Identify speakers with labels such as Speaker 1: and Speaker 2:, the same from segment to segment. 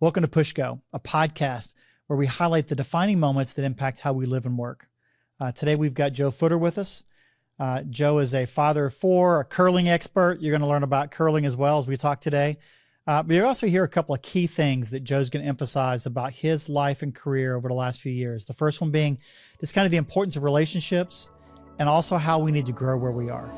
Speaker 1: Welcome to Push Go, a podcast where we highlight the defining moments that impact how we live and work. Today we've got Joe Futterer with us. Joe is a father of four, a curling expert. You're going to learn about curling as well as we talk today. But you'll also hear a couple of key things that Joe's going to emphasize about his life and career over the last few years. The first one being just kind of the importance of relationships and also how we need to grow where we are.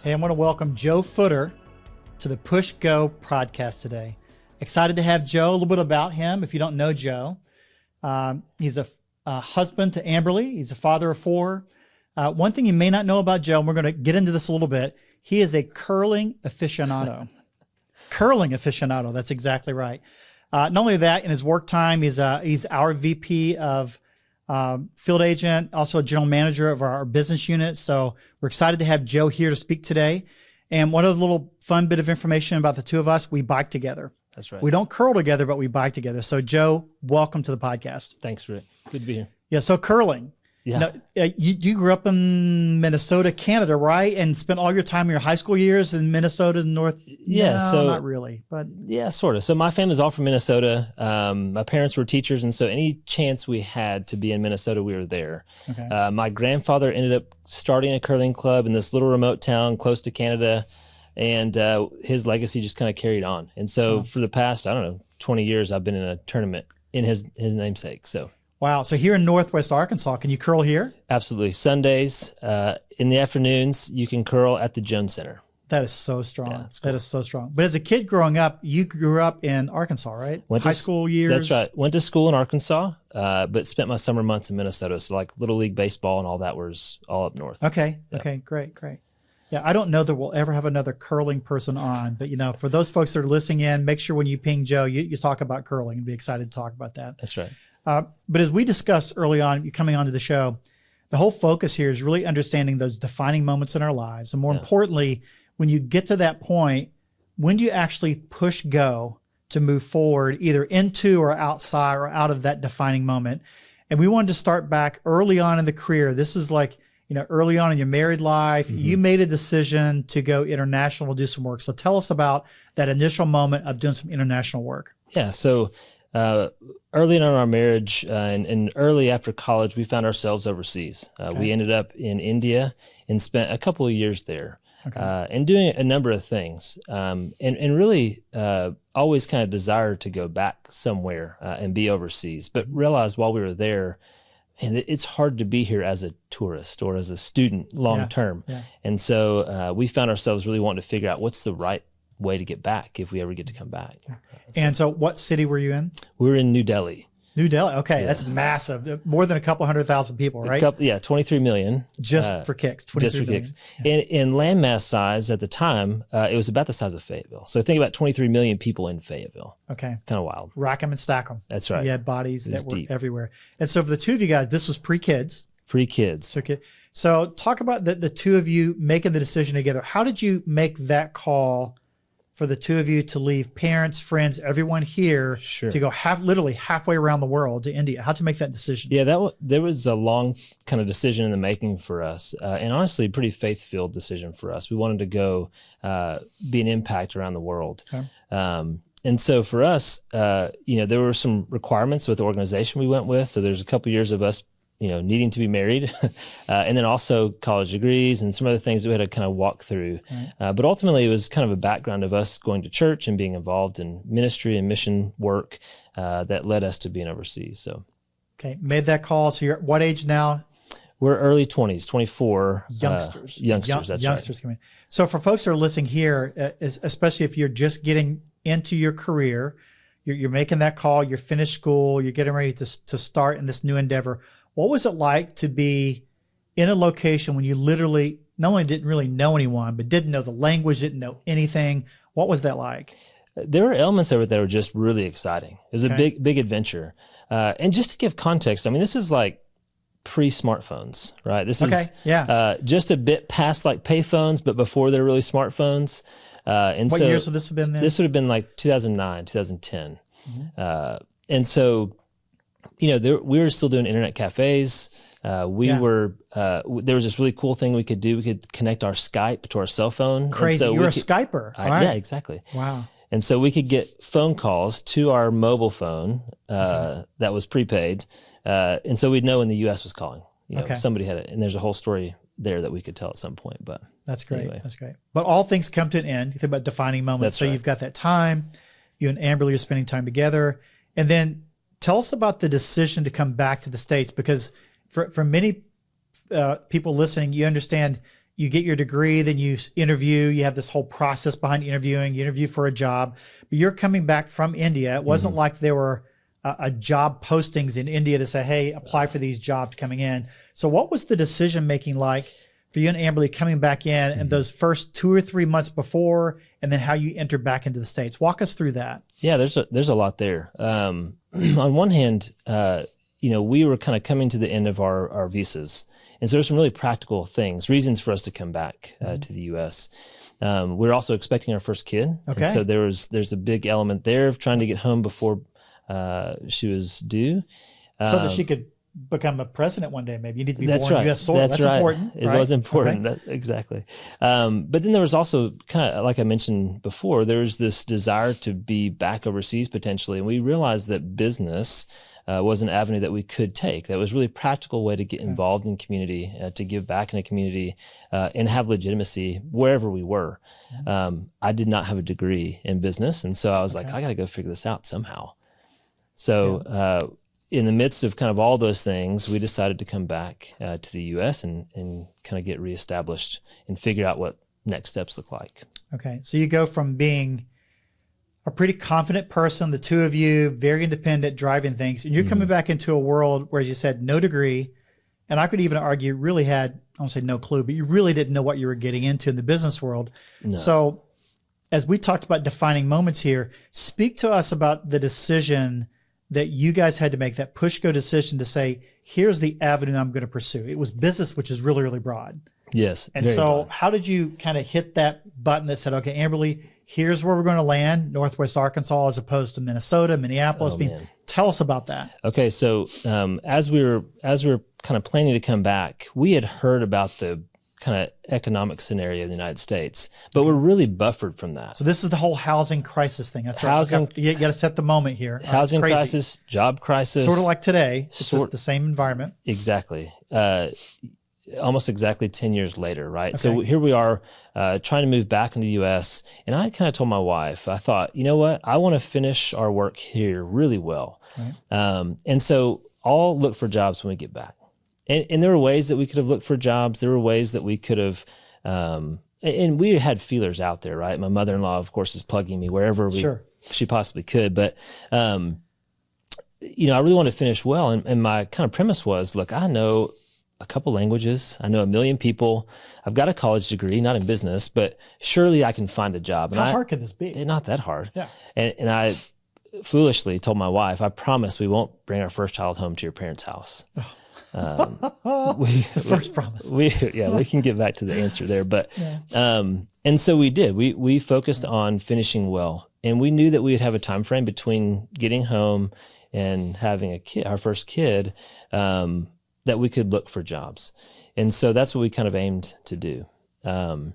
Speaker 1: Hey, I want to welcome Joe Futterer to the Push Go podcast today. Excited to have Joe. A little bit about him. If you don't know Joe, he's a husband to Amberly. He's a father of four. One thing you may not know about Joe, and we're going to get into this a little bit, he is a curling aficionado. Curling aficionado, that's exactly right. Not only that, in his work time, he's our VP of field agent, also general manager of our business unit. So we're excited to have Joe here to speak today. And one other little fun bit of information about the two of us, we bike together.
Speaker 2: That's right.
Speaker 1: We don't curl together, but we bike together. So Joe, welcome to the podcast.
Speaker 2: Thanks, Rick. Good to be here.
Speaker 1: Yeah. So curling.
Speaker 2: Yeah.
Speaker 1: You grew up in Minnesota, Canada, right? And spent all your time in your high school years in Minnesota, North.
Speaker 2: Yeah.
Speaker 1: No,
Speaker 2: so
Speaker 1: not really, but
Speaker 2: yeah, sort of. So my family's all from Minnesota. My parents were teachers, and so any chance we had to be in Minnesota, we were there.
Speaker 1: okay.
Speaker 2: My grandfather ended up starting a curling club in this little remote town close to Canada, and his legacy just kind of carried on. And so for the past, 20 years, I've been in a tournament in his namesake. So.
Speaker 1: Wow. So here in Northwest Arkansas, can you curl here?
Speaker 2: Absolutely. Sundays in the afternoons, you can curl at the Jones Center.
Speaker 1: That is so strong.
Speaker 2: Yeah, cool.
Speaker 1: That is so strong. But as a kid growing up, you grew up in Arkansas, right? High school years.
Speaker 2: That's right. Went to school in Arkansas, but spent my summer months in Minnesota. So like Little League baseball and all that was all up north.
Speaker 1: Okay. Yeah. Okay. Great. Yeah. I don't know that we'll ever have another curling person on, but for those folks that are listening in, make sure when you ping Joe, you talk about curling and be excited to talk about that.
Speaker 2: That's right.
Speaker 1: But as we discussed early on, you coming onto the show, the whole focus here is really understanding those defining moments in our lives. And more importantly, when you get to that point, when do you actually push go to move forward, either into or outside or out of that defining moment? And we wanted to start back early on in the career. This is like, early on in your married life, you made a decision to go international to do some work. So tell us about that initial moment of doing some international work.
Speaker 2: Yeah. So early in our marriage and early after college, we found ourselves overseas. We ended up in India and spent a couple of years there and doing a number of things and really always kind of desired to go back somewhere and be overseas, but realized while we were there, and it's hard to be here as a tourist or as a student long term. Yeah. And so we found ourselves really wanting to figure out what's the right way to get back if we ever get to come back.
Speaker 1: And so what city were you in?
Speaker 2: We were in New Delhi.
Speaker 1: New Delhi. Okay. Yeah. That's massive. More than a couple 100,000 people, right?
Speaker 2: 23 million.
Speaker 1: Just for kicks. 23
Speaker 2: just for
Speaker 1: million.
Speaker 2: kicks. Yeah. In landmass size at the time, it was about the size of Fayetteville. So think about 23 million people in Fayetteville.
Speaker 1: Okay.
Speaker 2: Kind of wild.
Speaker 1: Rack them and stack them.
Speaker 2: That's right.
Speaker 1: You had bodies that were
Speaker 2: deep.
Speaker 1: everywhere. And so for the two of you guys, this was pre-kids.
Speaker 2: Pre-kids.
Speaker 1: Okay. So talk about the two of you making the decision together. How did you make that call for the two of you to leave parents, friends, everyone here to go literally halfway around the world to India? How'd you make that decision?
Speaker 2: Yeah, there was a long kind of decision in the making for us, and honestly, a pretty faith-filled decision for us. We wanted to go be an impact around the world. Okay. And so for us, there were some requirements with the organization we went with. So there's a couple years of us needing to be married, and then also college degrees and some other things that we had to kind of walk through. Right. But ultimately, it was kind of a background of us going to church and being involved in ministry and mission work that led us to being overseas. So,
Speaker 1: okay, made that call. So you're at what age now?
Speaker 2: We're early 20s, 24.
Speaker 1: Youngsters.
Speaker 2: Youngsters
Speaker 1: right. Coming. So for folks that are listening here, especially if you're just getting into your career, you're making that call, you're finished school, you're getting ready to start in this new endeavor. What was it like to be in a location when you literally not only didn't really know anyone, but didn't know the language, didn't know anything? What was that like?
Speaker 2: There were elements of it that were just really exciting. It was a big adventure. And just to give context, I mean, this is like pre-smartphones, right? This is just a bit past like payphones, but before they're really smartphones. And
Speaker 1: what
Speaker 2: so
Speaker 1: years would this have been then?
Speaker 2: This would have been like 2009, 2010. And so, you know, we were still doing internet cafes. There was this really cool thing we could do. We could connect our Skype to our cell phone.
Speaker 1: Crazy.
Speaker 2: So
Speaker 1: You're a Skyper. Right.
Speaker 2: Yeah, exactly.
Speaker 1: Wow.
Speaker 2: And so we could get phone calls to our mobile phone that was prepaid. And so we'd know when the U.S. was calling. You know, somebody had it. And there's a whole story there that we could tell at some point. But
Speaker 1: that's great.
Speaker 2: Anyway.
Speaker 1: That's great. But all things come to an end. You think about defining moments.
Speaker 2: That's
Speaker 1: so
Speaker 2: right.
Speaker 1: You've got that time. You and Amberly are spending time together. And then tell us about the decision to come back to the States, because for many people listening, you understand you get your degree, then you interview, you have this whole process behind interviewing, you interview for a job, but you're coming back from India. It wasn't like there were a job postings in India to say, hey, apply for these jobs coming in. So what was the decision-making like for you and Amberly coming back in and those first 2 or 3 months before, and then how you entered back into the States? Walk us through that.
Speaker 2: Yeah, there's a lot there. On one hand, you know, we were kind of coming to the end of our visas. And so there's some really practical things, reasons for us to come back to the U.S. We're also expecting our first kid.
Speaker 1: Okay.
Speaker 2: And so there's a big element there of trying to get home before she was due.
Speaker 1: So that she could become a president one day, maybe. You need to be
Speaker 2: that's
Speaker 1: born
Speaker 2: right.
Speaker 1: U.S. soil. That's
Speaker 2: right.
Speaker 1: important.
Speaker 2: It was important. Okay. Exactly. But then there was also kind of, like I mentioned before, there was this desire to be back overseas potentially. And we realized that business was an avenue that we could take. That was a really practical way to get involved in community, to give back in a community, and have legitimacy wherever we were. I did not have a degree in business. And so I was like, I got to go figure this out somehow. So in the midst of kind of all those things, we decided to come back to the U.S. and kind of get reestablished and figure out what next steps look like. Okay.
Speaker 1: So you go from being a pretty confident person, the two of you, very independent, driving things, and you're coming back into a world where, as you said, no degree, and I could even argue really had, I won't say no clue, but you really didn't know what you were getting into in the business world. No. So as we talked about defining moments here, speak to us about the decision that you guys had to make, that push-go decision to say, here's the avenue I'm going to pursue. It was business, which is really, really broad.
Speaker 2: Yes.
Speaker 1: And so how did you kind of hit that button that said, okay, Amberly, here's where we're going to land, Northwest Arkansas, as opposed to Minnesota, Minneapolis. Tell us about that.
Speaker 2: Okay. So as we were kind of planning to come back, we had heard about the kind of economic scenario in the United States, but we're really buffered from that.
Speaker 1: So this is the whole housing crisis thing. That's right. You got to set the moment here.
Speaker 2: Housing crisis, job crisis.
Speaker 1: Sort of like today. It's just the same environment.
Speaker 2: Exactly. Almost exactly 10 years later, right? Okay. So here we are trying to move back into the U.S. And I kind of told my wife, I thought, you know what? I want to finish our work here really well. Right. And so I'll look for jobs when we get back. And there were ways that we could have looked for jobs. There were ways that we could have, and we had feelers out there, right? My mother-in-law, of course, is plugging me wherever she possibly could. But, you know, I really want to finish well. And my kind of premise was, look, I know a couple languages. I know 1 million people. I've got a college degree, not in business, but surely I can find a job. And
Speaker 1: how hard can this be?
Speaker 2: Not that hard.
Speaker 1: Yeah.
Speaker 2: And I foolishly told my wife, I promise we won't bring our first child home to your parents' house.
Speaker 1: First promise.
Speaker 2: We can get back to the answer there. But, and so we did, we focused on finishing well, and we knew that we would have a time frame between getting home and having a kid, our first kid, that we could look for jobs. And so that's what we kind of aimed to do. And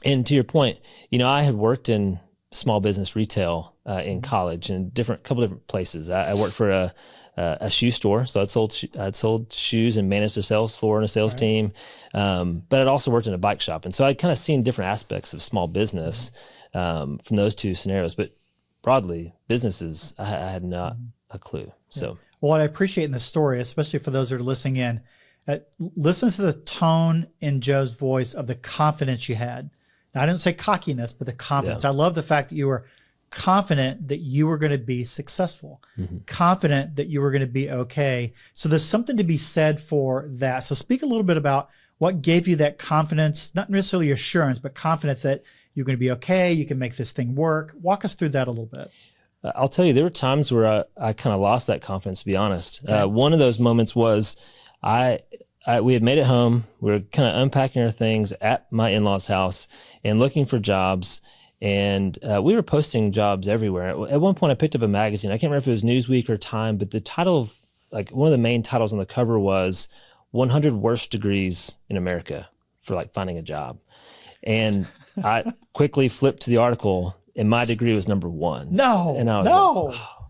Speaker 2: to your point, you know, I had worked in small business retail in college in couple different places. I worked for a shoe store, so I'd sold shoes and managed a sales floor and a sales team. But I'd also worked in a bike shop, and so I'd kind of seen different aspects of small business from those two scenarios. But broadly, businesses, I had not a clue. So.
Speaker 1: Well, what I appreciate in the story, especially for those that are listening in, listen to the tone in Joe's voice of the confidence you had. Now, I didn't say cockiness, but the confidence. Yeah. I love the fact that you were confident that you were going to be successful, confident that you were going to be okay. So there's something to be said for that. So speak a little bit about what gave you that confidence, not necessarily assurance, but confidence that you're going to be okay, you can make this thing work. Walk us through that a little bit.
Speaker 2: I'll tell you, there were times where I kind of lost that confidence, to be honest. Okay. One of those moments was we had made it home. We were kind of unpacking our things at my in-laws' house and looking for jobs. And we were posting jobs everywhere. At one point, I picked up a magazine. I can't remember if it was Newsweek or Time, but the title of, like, one of the main titles on the cover was 100 Worst Degrees in America for, like, finding a job. And I quickly flipped to the article, and my degree was number 1.
Speaker 1: No,
Speaker 2: and I was like, oh,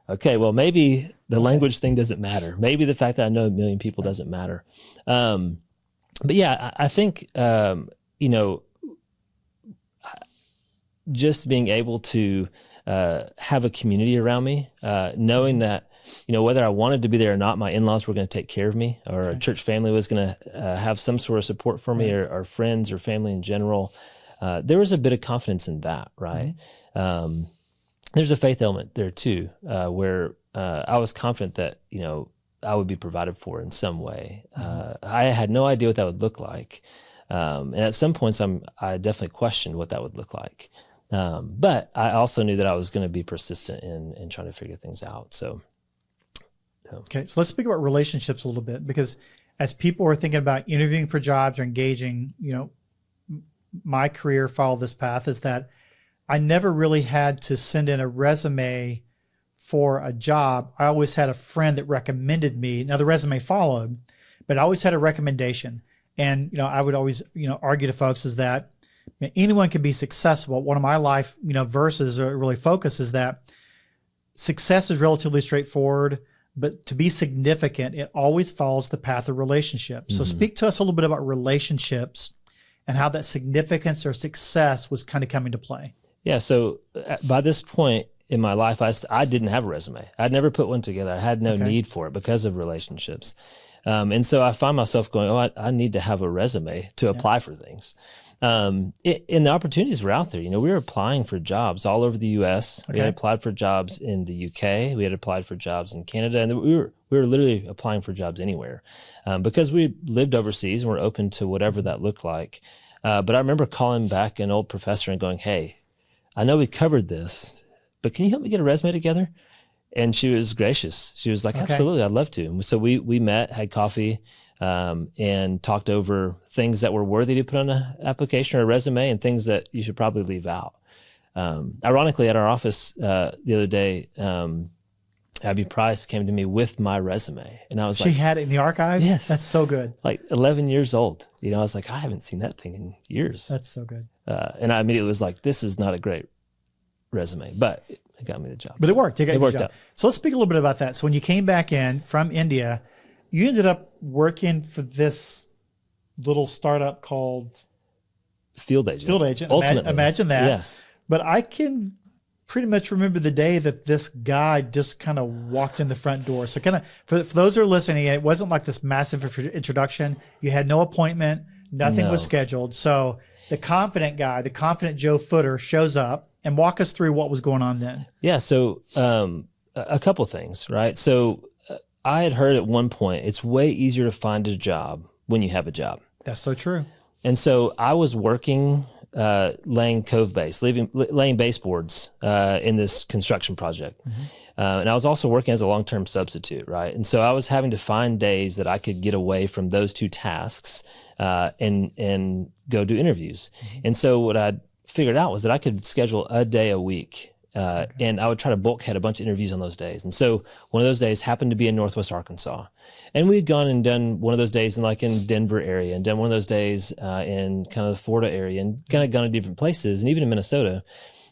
Speaker 2: okay, well, maybe the language thing doesn't matter. Maybe the fact that I know a million people doesn't matter. But yeah, I think, you know, just being able to have a community around me, knowing that, you know, whether I wanted to be there or not, my in-laws were going to take care of me, or a church family was going to have some sort of support for me, or friends or family in general. There was a bit of confidence in that, right? There's a faith element there too, where I was confident that, you know, I would be provided for in some way. I had no idea what that would look like. And at some points, I definitely questioned what that would look like. But I also knew that I was going to be persistent in trying to figure things out. So,
Speaker 1: okay, so let's speak about relationships a little bit, because as people are thinking about interviewing for jobs or engaging, you know, my career followed this path, is that I never really had to send in a resume for a job. I always had a friend that recommended me. Now the resume followed, but I always had a recommendation. And, you know, I would always, you know, argue to folks is that anyone can be successful. One of my life, you know, verses or really focus is that success is relatively straightforward, but to be significant, it always follows the path of relationships. So speak to us a little bit about relationships and how that significance or success was kind of coming to play.
Speaker 2: Yeah. So by this point in my life, I didn't have a resume. I'd never put one together. I had no need for it because of relationships. And so I find myself going, oh, I need to have a resume to apply for things. And the opportunities were out there. You know, we were applying for jobs all over the U.S. We had applied for jobs in the U.K. We had applied for jobs in Canada, and we were literally applying for jobs anywhere because we lived overseas and were open to whatever that looked like. But I remember calling back an old professor and going, "Hey, I know we covered this, but can you help me get a resume together?" And she was gracious. She was like, "Absolutely, I'd love to." And so we met, had coffee, and talked over things that were worthy to put on an application or a resume, and things that you should probably leave out. Ironically, at our office the other day, Abby Price came to me with my resume, and I was like,
Speaker 1: she had it in the archives?
Speaker 2: Yes.
Speaker 1: That's so good.
Speaker 2: Like 11 years old. You know, I was like, I haven't seen that thing in years.
Speaker 1: That's so good.
Speaker 2: And I immediately was like, this is not a great resume, but it got me the job.
Speaker 1: But it worked. It
Speaker 2: worked out.
Speaker 1: So let's speak a little bit about that. So when you came back in from India, you ended up working for this little startup called
Speaker 2: Field Agent.
Speaker 1: Field Agent.
Speaker 2: Ultimately.
Speaker 1: Imagine that.
Speaker 2: Yeah.
Speaker 1: But I can pretty much remember the day that this guy just kind of walked in the front door. So kind of for those who are listening, it wasn't like this massive introduction. You had no appointment. Nothing was scheduled. So the confident guy, the confident Joe Futterer shows up, and walk us through what was going on then.
Speaker 2: Yeah. So a couple things, right? So I had heard at one point, it's way easier to find a job when you have a job.
Speaker 1: That's so true.
Speaker 2: And so I was working, laying cove base, laying baseboards in this construction project. And I was also working as a long-term substitute, right? And so I was having to find days that I could get away from those two tasks and go do interviews. And so what I figured out was that I could schedule a day a week. And I would try to bulkhead a bunch of interviews on those days. And so one of those days happened to be in Northwest Arkansas. And we'd gone and done one of those days in Denver area, and done one of those days in kind of the Florida area, and kind of gone to different places, and even in Minnesota,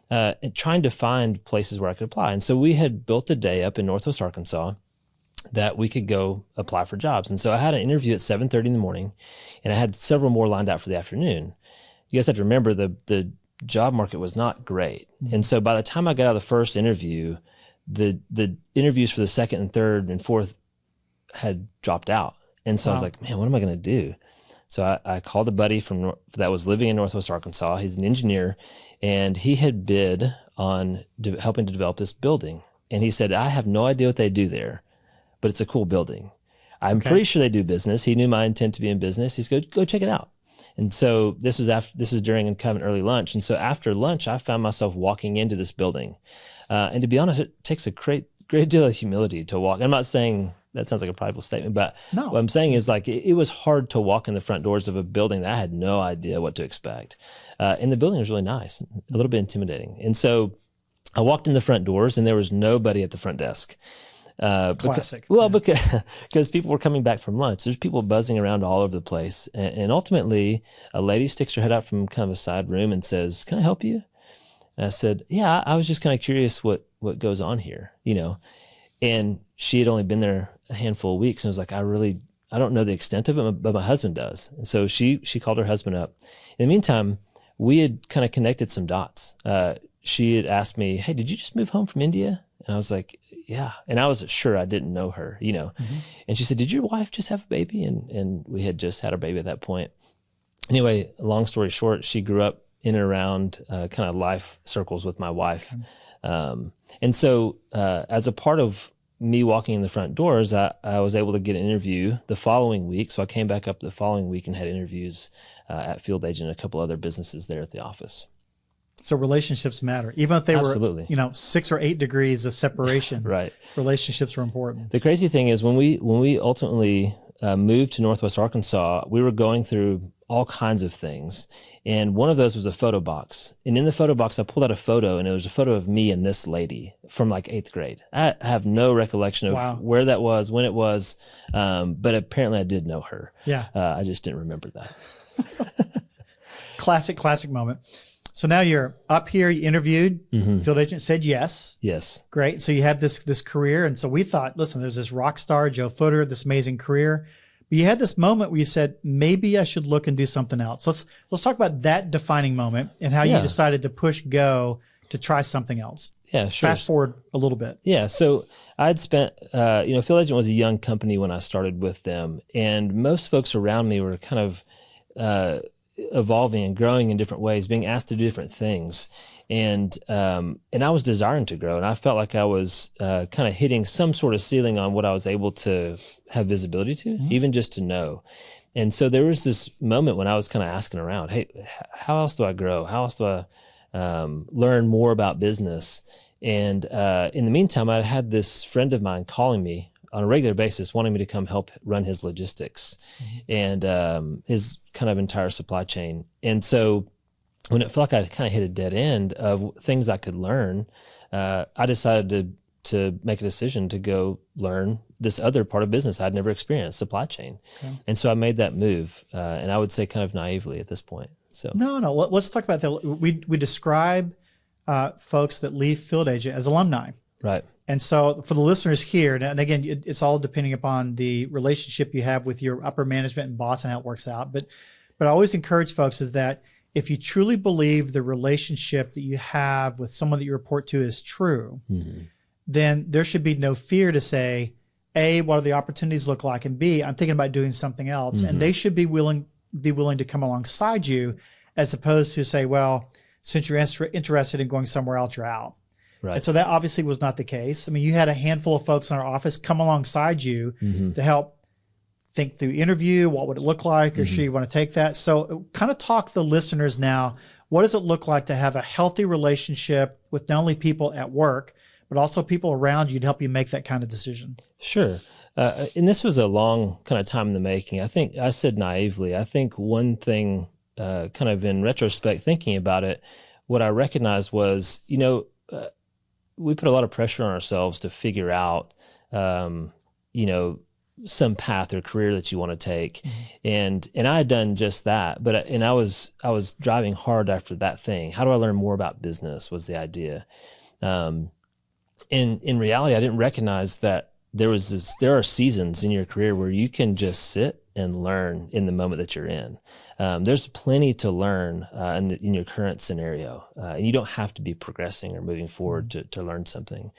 Speaker 2: and trying to find places where I could apply. And so we had built a day up in Northwest Arkansas that we could go apply for jobs. And so I had an interview at 7:30 in the morning, and I had several more lined out for the afternoon. You guys have to remember the job market was not great. And so by the time I got out of the first interview, the interviews for the second and third and fourth had dropped out. And so I was like, man, what am I going to do? So I called a buddy that was living in Northwest Arkansas. He's an engineer, and he had bid on helping to develop this building. And he said, I have no idea what they do there, but it's a cool building. I'm pretty sure they do business. He knew my intent to be in business. He's go check it out. And so this is during kind of an early lunch. And so after lunch, I found myself walking into this building. And to be honest, it takes a great deal of humility to walk. I'm not saying that sounds like a prideful statement, but
Speaker 1: No.
Speaker 2: what I'm saying is like, it was hard to walk in the front doors of a building that I had no idea what to expect. And the building was really nice, a little bit intimidating. And so I walked in the front doors and there was nobody at the front desk.
Speaker 1: Classic.
Speaker 2: Because people were coming back from lunch. There's people buzzing around all over the place. And ultimately, a lady sticks her head out from kind of a side room and says, "Can I help you?" And I said, "Yeah, I was just kind of curious what goes on here, you know." And she had only been there a handful of weeks and was like, I don't know the extent of it, but my husband does. And so she called her husband up. In the meantime, we had kind of connected some dots. She had asked me, "Hey, did you just move home from India?" And I was like, "Yeah." And I was sure I didn't know her, you know. Mm-hmm. And she said, "Did your wife just have a baby?" And we had just had our baby at that point. Anyway, long story short, she grew up in and around kind of life circles with my wife. And so as a part of me walking in the front doors, I was able to get an interview the following week. So I came back up the following week and had interviews at Field Agent and a couple other businesses there at the office.
Speaker 1: So relationships matter, even if they
Speaker 2: Absolutely.
Speaker 1: were, 6 or 8 degrees of separation.
Speaker 2: Right.
Speaker 1: Relationships are important.
Speaker 2: The crazy thing is when we ultimately moved to Northwest Arkansas, we were going through all kinds of things. And one of those was a photo box. And in the photo box, I pulled out a photo, and it was a photo of me and this lady from like 8th grade. I have no recollection of where that was, when it was, but apparently I did know her.
Speaker 1: Yeah.
Speaker 2: I just didn't remember that.
Speaker 1: Classic moment. So now you're up here, you interviewed, Field Agent said yes.
Speaker 2: Yes.
Speaker 1: Great. So you have this career. And so we thought, listen, there's this rock star, Joe Futterer, this amazing career. But you had this moment where you said, maybe I should look and do something else. Let's talk about that defining moment and how you decided to push go to try something else.
Speaker 2: Yeah, sure.
Speaker 1: Fast forward a little bit.
Speaker 2: Yeah. So I'd spent, Field Agent was a young company when I started with them. And most folks around me were kind of evolving and growing in different ways, being asked to do different things. And I was desiring to grow, and I felt like I was kind of hitting some sort of ceiling on what I was able to have visibility to, even just to know. And so there was this moment when I was kind of asking around, hey, how else do I grow? How else do I learn more about business? And in the meantime, I had this friend of mine calling me on a regular basis, wanting me to come help run his logistics and his kind of entire supply chain. And so when it felt like I kind of hit a dead end of things I could learn, I decided to make a decision to go learn this other part of business I'd never experienced, supply chain. Okay. And so I made that move, and I would say kind of naively at this point. So
Speaker 1: No, let's talk about that. We describe folks that leave Field Agent as alumni.
Speaker 2: Right.
Speaker 1: And so for the listeners here, and again, it's all depending upon the relationship you have with your upper management and boss and how it works out. But I always encourage folks is that if you truly believe the relationship that you have with someone that you report to is true, then there should be no fear to say, A, what do the opportunities look like? And B, I'm thinking about doing something else. And they should be willing to come alongside you, as opposed to say, well, since you're interested in going somewhere else, you're out. Right. And so that obviously was not the case. I mean, you had a handful of folks in our office come alongside you to help think through interview. What would it look like? Or sure you want to take that? So kind of talk the listeners now. What does it look like to have a healthy relationship with not only people at work, but also people around you to help you make that kind of decision?
Speaker 2: Sure. And this was a long kind of time in the making. I think I said naively. I think one thing kind of in retrospect, thinking about it, what I recognized was, we put a lot of pressure on ourselves to figure out, some path or career that you want to take. And I had done just that, but I was driving hard after that thing. How do I learn more about business was the idea. In reality, I didn't recognize that there are seasons in your career where you can just sit and learn in the moment that you're in. There's plenty to learn in your current scenario. And you don't have to be progressing or moving forward to learn something.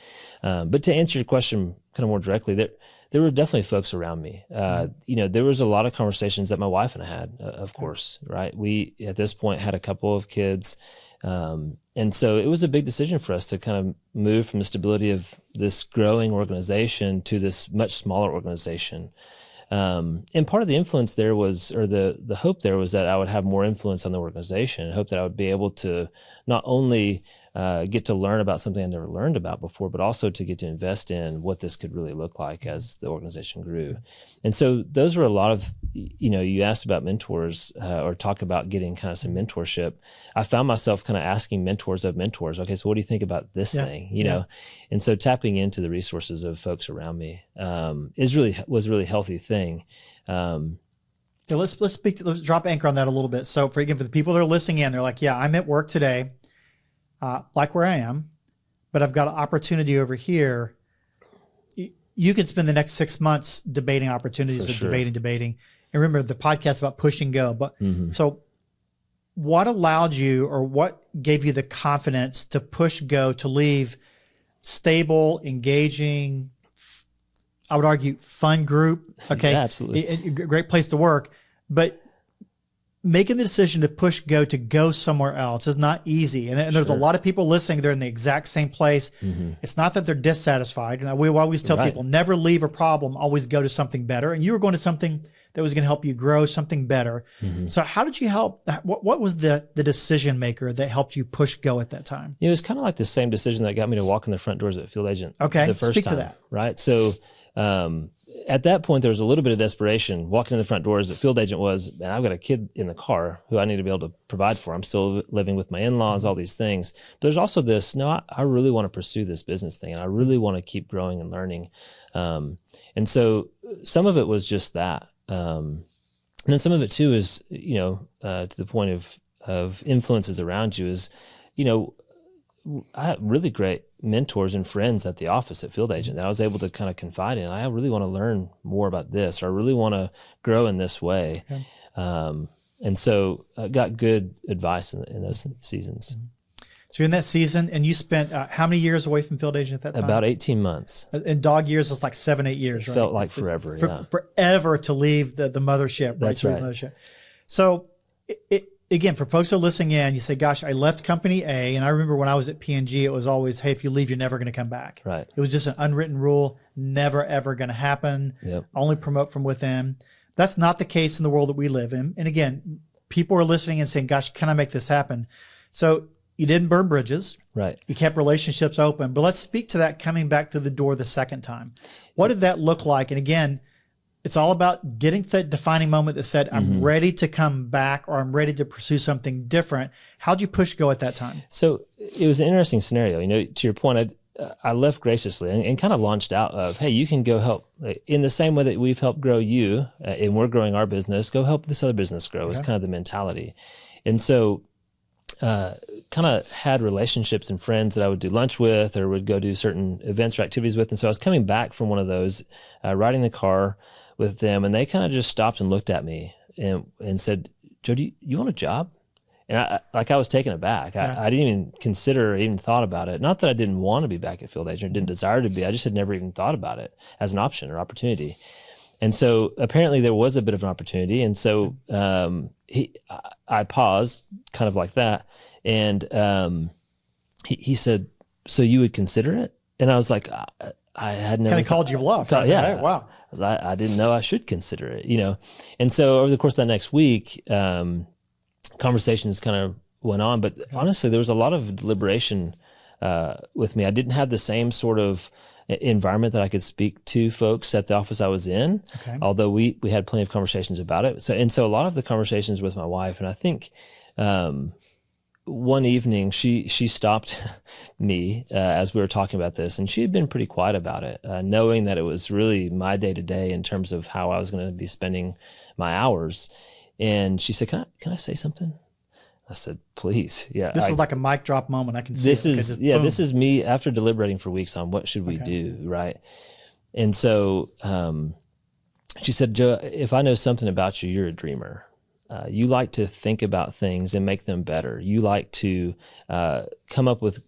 Speaker 2: But to answer your question kind of more directly, there were definitely folks around me. There was a lot of conversations that my wife and I had, of course, right? We, at this point, had a couple of kids. And so it was a big decision for us to kind of move from the stability of this growing organization to this much smaller organization. And part of the influence there was, or the hope there was that I would have more influence on the organization, and hope that I would be able to not only get to learn about something I never learned about before, but also to get to invest in what this could really look like as the organization grew. And so those were a lot of, you asked about mentors or talk about getting kind of some mentorship. I found myself kind of asking mentors of mentors, okay, so what do you think about this thing? You know? And so tapping into the resources of folks around me was a really healthy thing.
Speaker 1: Let's drop anchor on that a little bit. So for the people that are listening in, they're like, yeah, I'm at work today, like where I am, but I've got an opportunity over here. You could spend the next 6 months debating opportunities, debating. And remember the podcast about push and go. But so what allowed you, or what gave you the confidence to push go, to leave stable, engaging, I would argue fun group. Okay.
Speaker 2: Yeah, absolutely.
Speaker 1: A great place to work, but making the decision to push go to go somewhere else is not easy. And there's a lot of people listening. They're in the exact same place. It's not that they're dissatisfied. And we always tell people, never leave a problem, always go to something better. And you were going to something that was going to help you grow, something better. So how did you help? What was the decision maker that helped you push go at that time?
Speaker 2: It was kind of like the same decision that got me to walk in the front doors at Field Agent.
Speaker 1: Okay,
Speaker 2: the first
Speaker 1: speak
Speaker 2: time,
Speaker 1: to that.
Speaker 2: Right. So at that point, there was a little bit of desperation. Walking in the front doors at Field Agent was, man, I've got a kid in the car who I need to be able to provide for. I'm still living with my in-laws, all these things. But there's also this, no, I really want to pursue this business thing, and I really want to keep growing and learning. And so some of it was just that. And then some of it too is, to the point of influences around you is, I had really great mentors and friends at the office at Field Agent that I was able to kind of confide in. I really want to learn more about this, or I really want to grow in this way. Okay. And so I got good advice in those seasons.
Speaker 1: So in that season, and you spent how many years away from Field Agent at that time?
Speaker 2: About 18 months.
Speaker 1: In dog years, it's like 7-8 years, right?
Speaker 2: Felt like forever.
Speaker 1: Forever to leave the mothership.
Speaker 2: That's right.
Speaker 1: Mothership. So again, for folks who are listening in, you say, gosh, I left company A, and I remember when I was at P&G, it was always, hey, if you leave, you're never going to come back.
Speaker 2: Right.
Speaker 1: It was just an unwritten rule, never, ever going to happen.
Speaker 2: Yep.
Speaker 1: Only promote from within. That's not the case in the world that we live in. And again, people are listening and saying, gosh, can I make this happen? So you didn't burn bridges.
Speaker 2: Right.
Speaker 1: You kept relationships open. But let's speak to that coming back through the door the second time. What did that look like? And again, it's all about getting that defining moment that said, I'm ready to come back, or I'm ready to pursue something different. How'd you push go at that time?
Speaker 2: So it was an interesting scenario. To your point, I left graciously and kind of launched out of, hey, you can go help in the same way that we've helped grow you and we're growing our business, go help this other business grow. Is kind of the mentality. And so kind of had relationships and friends that I would do lunch with or would go do certain events or activities with. And so I was coming back from one of those, riding the car with them, and they kind of just stopped and looked at me and said, Joe, do you want a job? And I was taken aback. I didn't even consider or even thought about it. Not that I didn't want to be back at Field Agent, didn't desire to be. I just had never even thought about it as an option or opportunity. And so apparently there was a bit of an opportunity. And so I paused kind of like that. And he said, so you would consider it? And I was like, I had never
Speaker 1: kind of called you bluff.
Speaker 2: Right? Yeah.
Speaker 1: Right? Wow.
Speaker 2: I didn't know I should consider it, And so over the course of that next week, conversations kind of went on, but honestly, there was a lot of deliberation with me. I didn't have the same sort of environment that I could speak to folks at the office I was in, although we had plenty of conversations about it. So a lot of the conversations with my wife, and I think one evening she stopped me as we were talking about this, and she had been pretty quiet about it, knowing that it was really my day-to-day in terms of how I was going to be spending my hours. And she said, can I say something? I said, please. Yeah.
Speaker 1: This is like a mic drop moment. I can see
Speaker 2: this is me after deliberating for weeks on what should we do. Right. And so, she said, Joe, if I know something about you, you're a dreamer. You like to think about things and make them better. You like to, come up with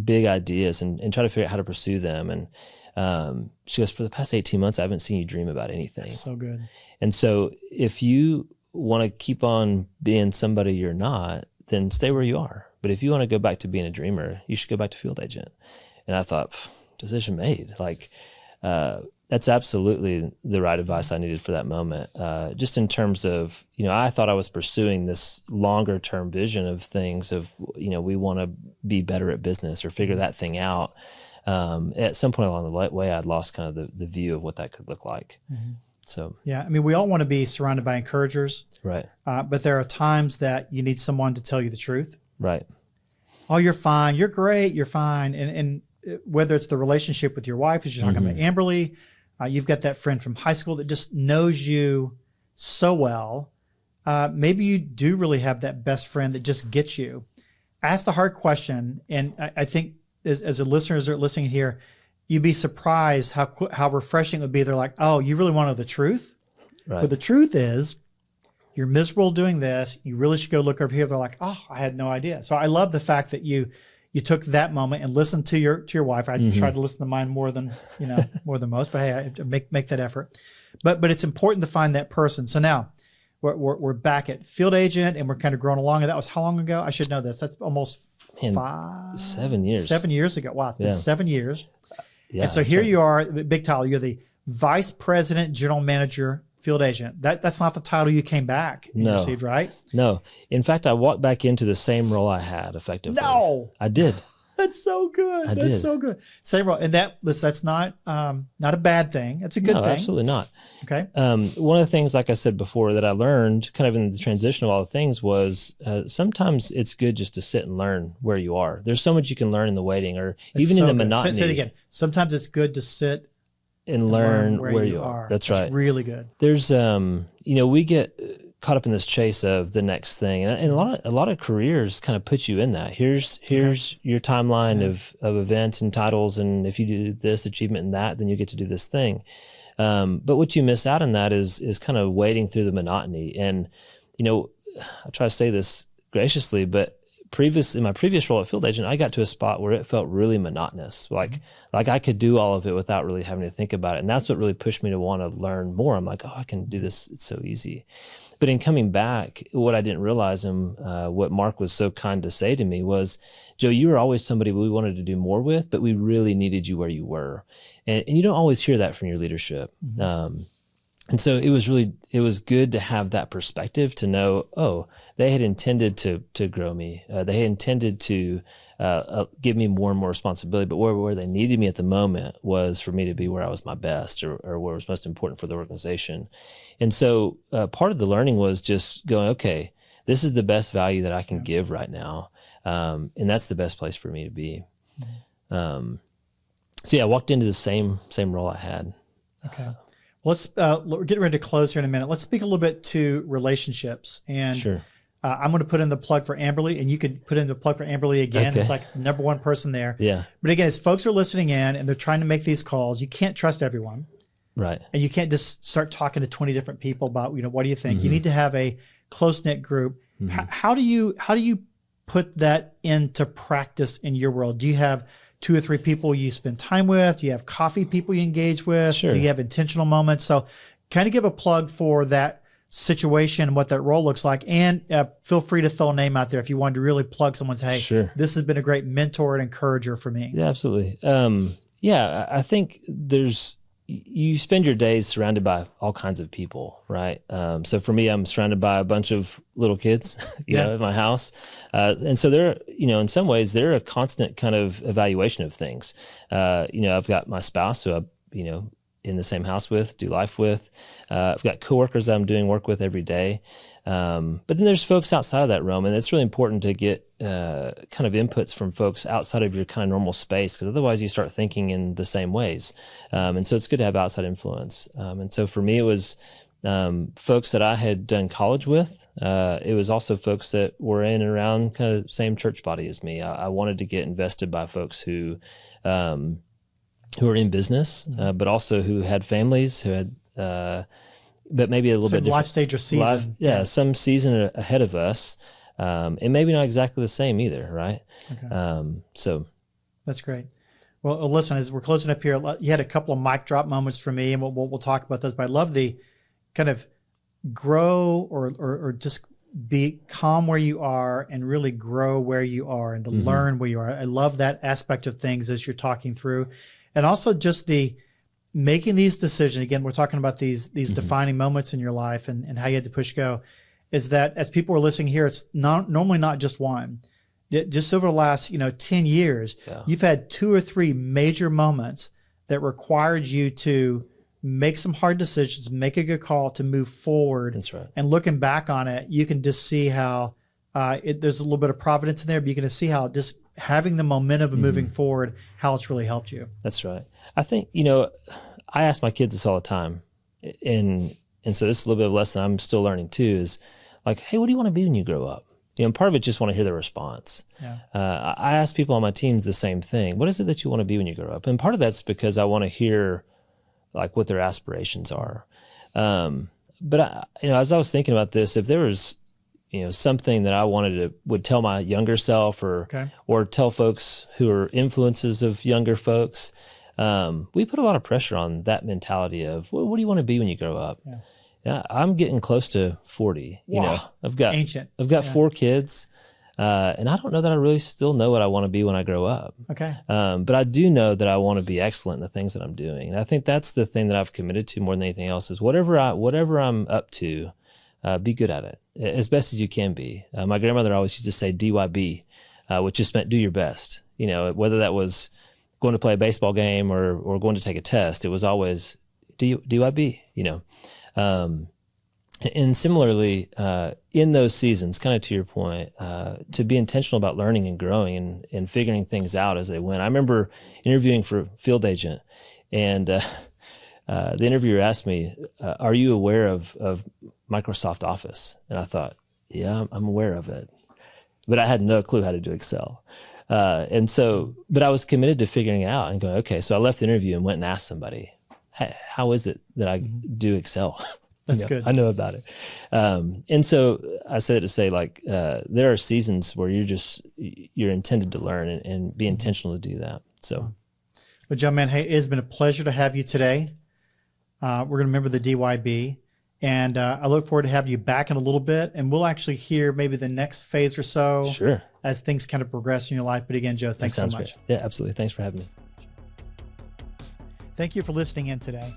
Speaker 2: big ideas and try to figure out how to pursue them. And, she goes, for the past 18 months, I haven't seen you dream about anything.
Speaker 1: That's so good.
Speaker 2: And so if you want to keep on being somebody you're not, then stay where you are. But if you want to go back to being a dreamer, you should go back to Field Agent. And I thought, decision made. That's absolutely the right advice I needed for that moment. Just in terms of, I thought I was pursuing this longer term vision of things of, we want to be better at business or figure that thing out. At some point along the way, I'd lost kind of the view of what that could look like. Mm-hmm. So,
Speaker 1: yeah, I mean, we all want to be surrounded by encouragers,
Speaker 2: right?
Speaker 1: But there are times that you need someone to tell you the truth.
Speaker 2: Right.
Speaker 1: Oh, you're fine. You're great. You're fine. And whether it's the relationship with your wife, as you're talking about Amberly, you've got that friend from high school that just knows you so well. Maybe you do really have that best friend that just gets you. Ask the hard question. And I think as the listeners are listening here, you'd be surprised how refreshing it would be. They're like, oh, you really want to know the truth?
Speaker 2: Right.
Speaker 1: But the truth is, you're miserable doing this. You really should go look over here. They're like, oh, I had no idea. So I love the fact that you took that moment and listened to your wife. I tried to listen to mine more than most, but hey, I make that effort. But it's important to find that person. So now we're back at field agent and we're kind of growing along. And that was how long ago? I should know this. That's almost
Speaker 2: 7 years.
Speaker 1: 7 years ago. Wow, it's been 7 years.
Speaker 2: Yeah,
Speaker 1: and so here you are, big title. You're the vice president, general manager, field agent. That's not the title you came back and received, right?
Speaker 2: No. In fact, I walked back into the same role I had effectively.
Speaker 1: No.
Speaker 2: I did.
Speaker 1: That's so good.
Speaker 2: I
Speaker 1: That's
Speaker 2: did.
Speaker 1: so good. Same role. And that's not a bad thing. That's a good thing.
Speaker 2: Absolutely not.
Speaker 1: Okay.
Speaker 2: One of the things, like I said before, that I learned kind of in the transition of all the things was sometimes it's good just to sit and learn where you are. There's so much you can learn in the waiting or even in the monotony.
Speaker 1: Say it again. Sometimes it's good to sit
Speaker 2: and learn where you are. That's right.
Speaker 1: Really good.
Speaker 2: There's, we get caught up in this chase of the next thing, and a lot of careers kind of put you in that. Here's your timeline of events and titles, and if you do this achievement and that, then you get to do this thing. But what you miss out on that is kind of wading through the monotony. And I try to say this graciously, but in my previous role at field agent, I got to a spot where it felt really monotonous. Like I could do all of it without really having to think about it. And that's what really pushed me to want to learn more. I'm like, oh, I can do this. It's so easy. But in coming back, what I didn't realize and what Mark was so kind to say to me was, Joe, you were always somebody we wanted to do more with, but we really needed you where you were. And you don't always hear that from your leadership. And so it was good to have that perspective to know, oh, they had intended to grow me. They had intended to give me more and more responsibility, but where they needed me at the moment was for me to be where I was my best or where it was most important for the organization. And so part of the learning was just going, okay, this is the best value that I can give right now. And that's the best place for me to be. So yeah, I walked into the same role I had.
Speaker 1: Okay. We're getting ready to close here in a minute. Let's speak a little bit to relationships. And
Speaker 2: sure.
Speaker 1: I'm going to put in the plug for Amberly, and you can put in the plug for Amberly again.
Speaker 2: Okay.
Speaker 1: It's like number one person there.
Speaker 2: Yeah.
Speaker 1: But again, as folks are listening in and they're trying to make these calls, you can't trust everyone.
Speaker 2: Right.
Speaker 1: And you can't just start talking to 20 different people about, what do you think? You need to have a close-knit group. How do you put that into practice in your world? Do you have 2 or 3 people you spend time with? Do you have coffee people you engage with?
Speaker 2: Sure.
Speaker 1: Do you have intentional moments? So kind of give a plug for that situation and what that role looks like. And feel free to throw a name out there if you wanted to really plug someone and say, hey,
Speaker 2: sure,
Speaker 1: this has been a great mentor and encourager for me.
Speaker 2: Yeah, absolutely. I think you spend your days surrounded by all kinds of people, right? So for me, I'm surrounded by a bunch of little kids, you know, at my house. And so they're, in some ways, they're a constant kind of evaluation of things. I've got my spouse who I, in the same house with, do life with. I've got coworkers that I'm doing work with every day. But then there's folks outside of that realm, and it's really important to get kind of inputs from folks outside of your kind of normal space, because otherwise you start thinking in the same ways. And so it's good to have outside influence. And so for me, it was folks that I had done college with. It was also folks that were in and around kind of same church body as me. I wanted to get invested by folks who are in business, but also who had families, who had, but maybe a little bit different
Speaker 1: life stage or season.
Speaker 2: Some season ahead of us, and maybe not exactly the same either, right?
Speaker 1: Okay.
Speaker 2: So
Speaker 1: that's great. Well, listen, as we're closing up here, you had a couple of mic drop moments for me, and we'll talk about those. But I love the kind of grow or just be calm where you are and really grow where you are and to learn where you are. I love that aspect of things as you're talking through. And also just the making these decisions, again, we're talking about these defining moments in your life and how you had to push go, is that as people are listening here, it's normally not just one. Just over the last 10 years, you've had 2 or 3 major moments that required you to make some hard decisions, make a good call to move forward.
Speaker 2: That's right.
Speaker 1: And looking back on it, you can just see how there's a little bit of providence in there, but you can just see how just having the momentum of moving forward, how it's really helped you.
Speaker 2: That's right. I think, I ask my kids this all the time. And so this is a little bit of a lesson I'm still learning too, is like, hey, what do you want to be when you grow up? Part of it just want to hear their response. Yeah. I ask people on my teams the same thing. What is it that you want to be when you grow up? And part of that's because I want to hear like what their aspirations are. But as I was thinking about this, if there was, something that I would tell my younger self or tell folks who are influences of younger folks, we put a lot of pressure on that mentality of, what do you want to be when you grow up? Yeah. Yeah, I'm getting close to 40. I've got
Speaker 1: ancient.
Speaker 2: I've got 4 kids, and I don't know that I really still know what I want to be when I grow up.
Speaker 1: Okay.
Speaker 2: But I do know that I want to be excellent in the things that I'm doing, and I think that's the thing that I've committed to more than anything else. Is whatever I'm up to, be good at it as best as you can be. My grandmother always used to say DYB, which just meant do your best. Whether that was going to play a baseball game or going to take a test, it was always DYB. And similarly, in those seasons, kind of to your point, to be intentional about learning and growing and figuring things out as they went. I remember interviewing for Field Agent, and the interviewer asked me, are you aware of Microsoft Office? And I thought, yeah, I'm aware of it. But I had no clue how to do Excel. But I was committed to figuring it out and going, okay, so I left the interview and went and asked somebody, how is it that I do Excel?
Speaker 1: That's good.
Speaker 2: I know about it. And so I said it to say, like, there are seasons where you're intended to learn and be intentional to do that. So,
Speaker 1: well, John, man, hey, it has been a pleasure to have you today. We're going to remember the DYB, and I look forward to having you back in a little bit, and we'll actually hear maybe the next phase or so as things kind of progress in your life. But again, Joe, thanks so much.
Speaker 2: Great. Yeah, absolutely. Thanks for having me.
Speaker 1: Thank you for listening in today.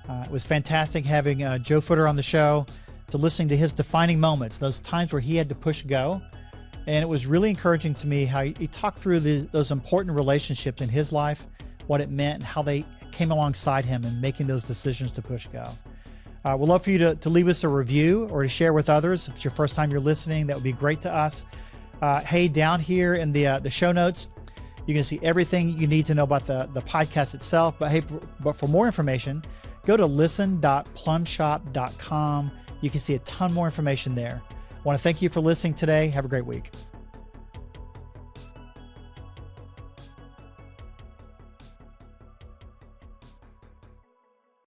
Speaker 1: It was fantastic having Joe Futterer on the show, to listening to his defining moments, those times where he had to push go. And it was really encouraging to me how he talked through those important relationships in his life, what it meant, and how they came alongside him in making those decisions to push go. We'd love for you to leave us a review or to share with others. If it's your first time you're listening, that would be great to us. Hey, down here in the show notes, you can see everything you need to know about the podcast itself. But for more information, go to listen.plumshop.com. You can see a ton more information there. I want to thank you for listening today. Have a great week.